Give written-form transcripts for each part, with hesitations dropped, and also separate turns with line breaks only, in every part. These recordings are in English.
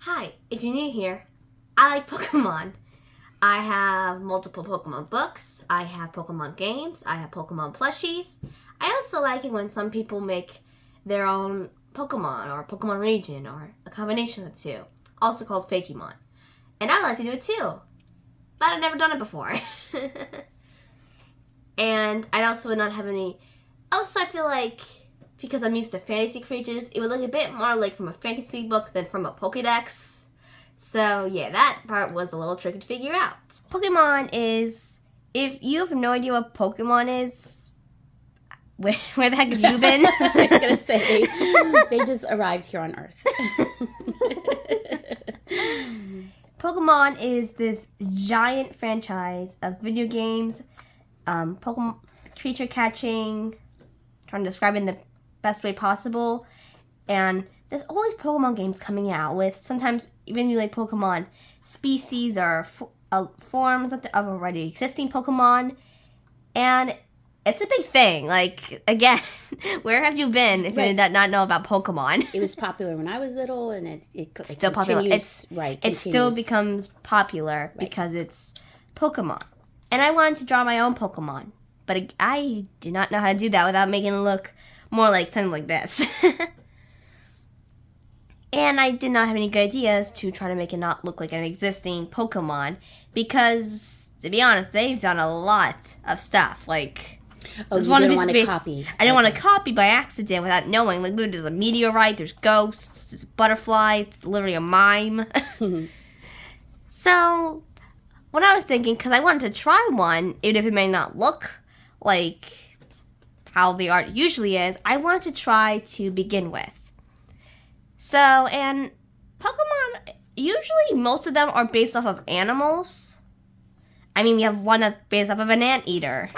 Hi, if you're new here, I like Pokemon. I have multiple Pokemon books, I have Pokemon games, I have Pokemon plushies. I also like it when some people make their own Pokemon or Pokemon region or a combination of the two, also called Fakemon. And I like to do it too, but I've never done it before. And I also would not have any. Also, I feel like because I'm used to fantasy creatures, it would look a bit more like from a fantasy book than from a Pokédex. So yeah, that part was a little tricky to figure out. Pokemon is, if you have no idea what Pokemon is, where the heck have you been?
I was going to say, they just arrived here on Earth.
Pokemon is this giant franchise of video games, Pokemon creature catching, trying to describe it in the best way possible, and there's always Pokemon games coming out with sometimes even new like Pokemon species or forms of already existing Pokemon, and it's a big thing. Like, again, where have you been if you did not know about Pokemon?
It was popular when I was little, and it
still popular. It still becomes popular
Right.
because it's Pokemon. And I wanted to draw my own Pokemon, but I do not know how to do that without making it look more like something like this. And I did not have any good ideas to try to make it not look like an existing Pokemon because, to be honest, they've done a lot of stuff. Like,
you didn't want to copy.
I didn't want to copy by accident without knowing. Like, look, there's a meteorite, there's ghosts, there's butterflies. It's literally a mime. So, what I was thinking, because I wanted to try one, even if it may not look like how the art usually is, I wanted to try to begin with. So, and Pokemon, usually most of them are based off of animals. I mean, we have one that's based off of an anteater.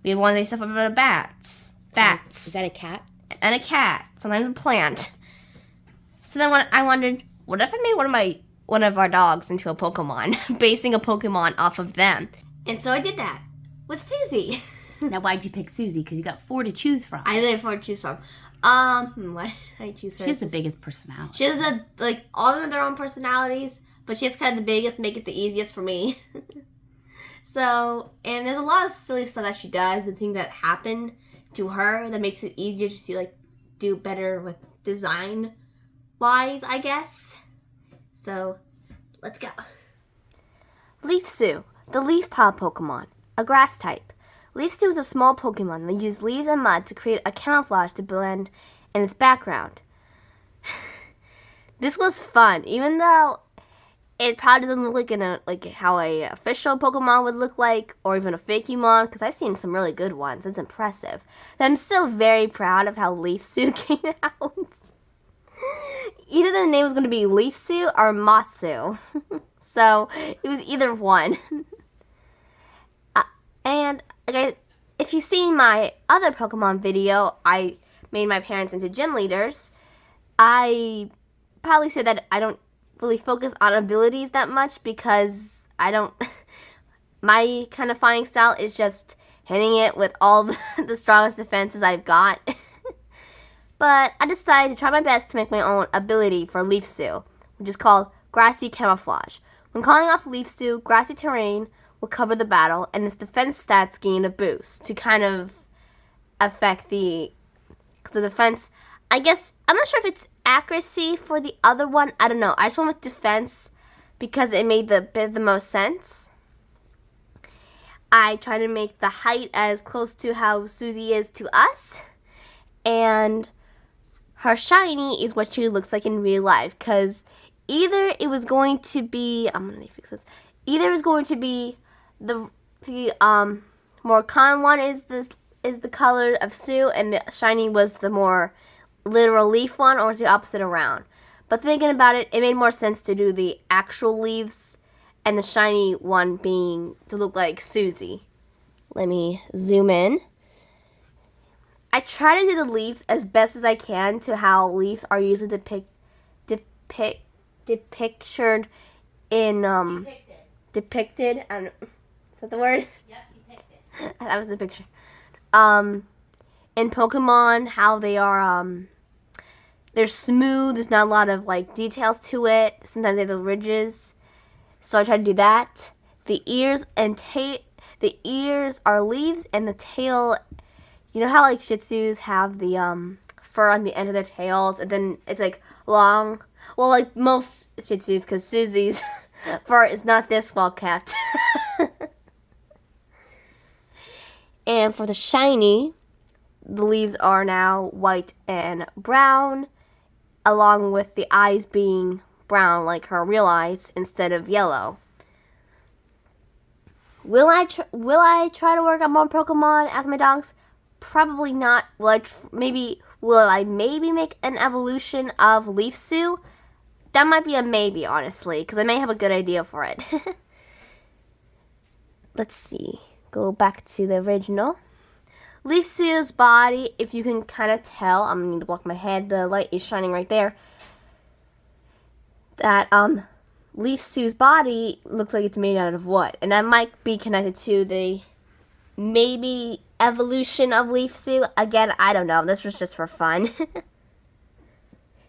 We have one based off of a bats.
Is that a cat?
And a cat. Sometimes a plant. So then I wondered, what if I made one of our dogs into a Pokemon, basing a Pokemon off of them? And so I did that with Susie.
Now, why'd you pick Susie? Because you got 4 to choose from.
I really have 4 to choose from. Why did I choose her?
She has the biggest personality.
She has all of them have their own personalities, but she has kind of the biggest, make it the easiest for me. So, and there's a lot of silly stuff that she does and things that happen to her that makes it easier to see, do better with design-wise, I guess. So, let's go. Leafsu, the leaf pod Pokemon, a grass type. Leafsu is a small Pokemon that uses leaves and mud to create a camouflage to blend in its background. This was fun, even though it probably doesn't look like how a official Pokemon would look like, or even a Fakemon, because I've seen some really good ones. It's impressive. But I'm still very proud of how Leafsu came out. Either the name was going to be Leafsu or Matsu. So, it was either one. And okay, if you've seen my other Pokemon video, I made my parents into gym leaders. I probably said that I don't really focus on abilities that much because my kind of fighting style is just hitting it with all the strongest defenses I've got. But I decided to try my best to make my own ability for Leafsu, which is called Grassy Camouflage. When calling off Leafsu, grassy terrain will cover the battle, and its defense stats gain a boost to kind of affect the defense. I guess, I'm not sure if it's accuracy for the other one. I don't know. I just went with defense because it made the most sense. I try to make the height as close to how Susie is to us, and her shiny is what she looks like in real life, because either it was going to be, I'm going to fix this, either it was going to be the more common one is the color of Sue, and the shiny was the more literal leaf one, or was the opposite around. But thinking about it, it made more sense to do the actual leaves and the shiny one being to look like Susie. Let me zoom in. I try to do the leaves as best as I can to how leaves are usually depicted in depicted. I don't know. Is that the word?
Yep, depicted.
That was the picture. In Pokemon, how they are they're smooth. There's not a lot of like details to it. Sometimes they have the ridges. So I try to do that. The ears are leaves, and the tail, you know how like Shih Tzus have the fur on the end of their tails, and then it's like long. Well, like most Shih Tzus, because Susie's fur is not this well kept. And for the shiny, the leaves are now white and brown, along with the eyes being brown like her real eyes instead of yellow. Will I try to work on more Pokemon as my dogs? Probably not. Will I maybe make an evolution of Leaf Sue? That might be a maybe, honestly, because I may have a good idea for it. Let's see. Go back to the original. Leaf Sue's body, if you can kind of tell, I'm gonna need to block my head. The light is shining right there. That Leaf Sue's body looks like it's made out of wood, and that might be connected to the maybe evolution of Leaf Sue. Again, I don't know. This was just for fun.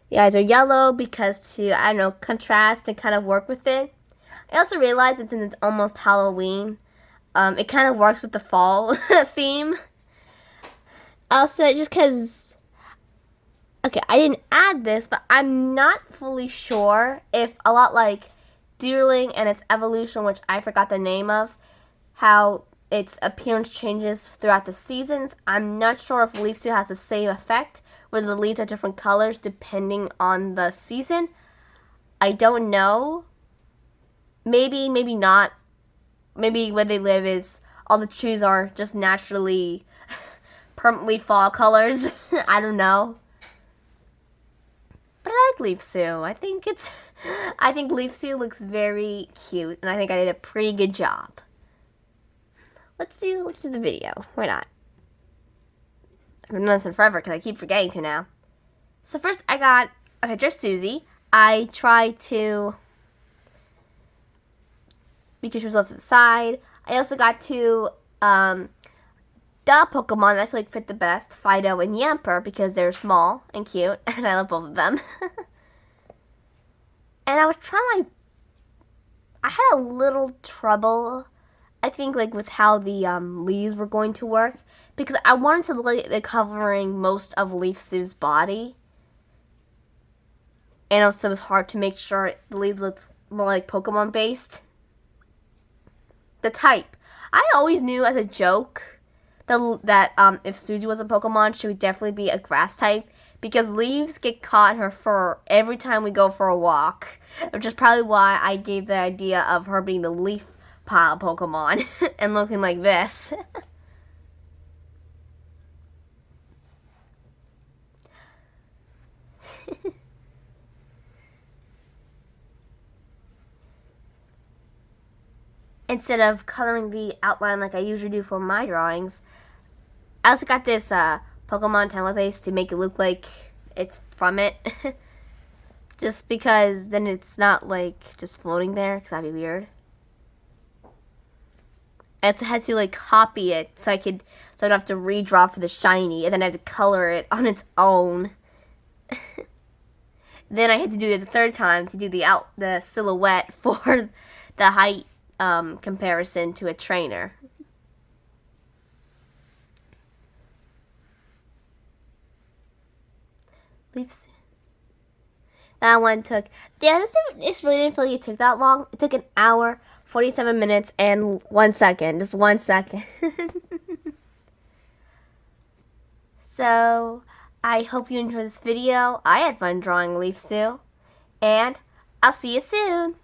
The eyes are yellow because to, I don't know, contrast and kind of work with it. I also realized that since it's almost Halloween, it kind of works with the fall theme. Also, just because, okay, I didn't add this, but I'm not fully sure if a lot like Deerling and its evolution, which I forgot the name of, how its appearance changes throughout the seasons. I'm not sure if Leaf Sue has the same effect, where the leaves are different colors depending on the season. I don't know. Maybe, maybe not. Maybe where they live is all the trees are just naturally permanently fall colors. I don't know. But I like Leaf Sue. I think Leaf Sue looks very cute, and I think I did a pretty good job. Let's do the video. Why not? I've been doing this in forever because I keep forgetting to now. So first I got a picture of Susie. I tried to, because she was off to the side. I also got two dog Pokemon that I feel like fit the best, Fido and Yamper, because they're small and cute, and I love both of them. And I was I had a little trouble, I think, like with how the leaves were going to work, because I wanted to look like they're covering most of Leaf Sue's body. And also it was hard to make sure the leaves looked more like Pokemon based. The type. I always knew as a joke that if Susie was a Pokemon, she would definitely be a grass type, because leaves get caught in her fur every time we go for a walk, which is probably why I gave the idea of her being the leaf pile Pokemon and looking like this. Instead of coloring the outline like I usually do for my drawings, I also got this Pokemon template base to make it look like it's from it. Just because then it's not like just floating there, because that'd be weird. I also had to like copy it so I don't have to redraw for the shiny, and then I had to color it on its own. Then I had to do it the third time to do the silhouette for the height comparison to a trainer. Leaves. That one took, this really didn't feel like it took that long. It took 1 hour, 47 minutes, and 1 second. Just 1 second. So, I hope you enjoyed this video. I had fun drawing Leaf Sue. And I'll see you soon.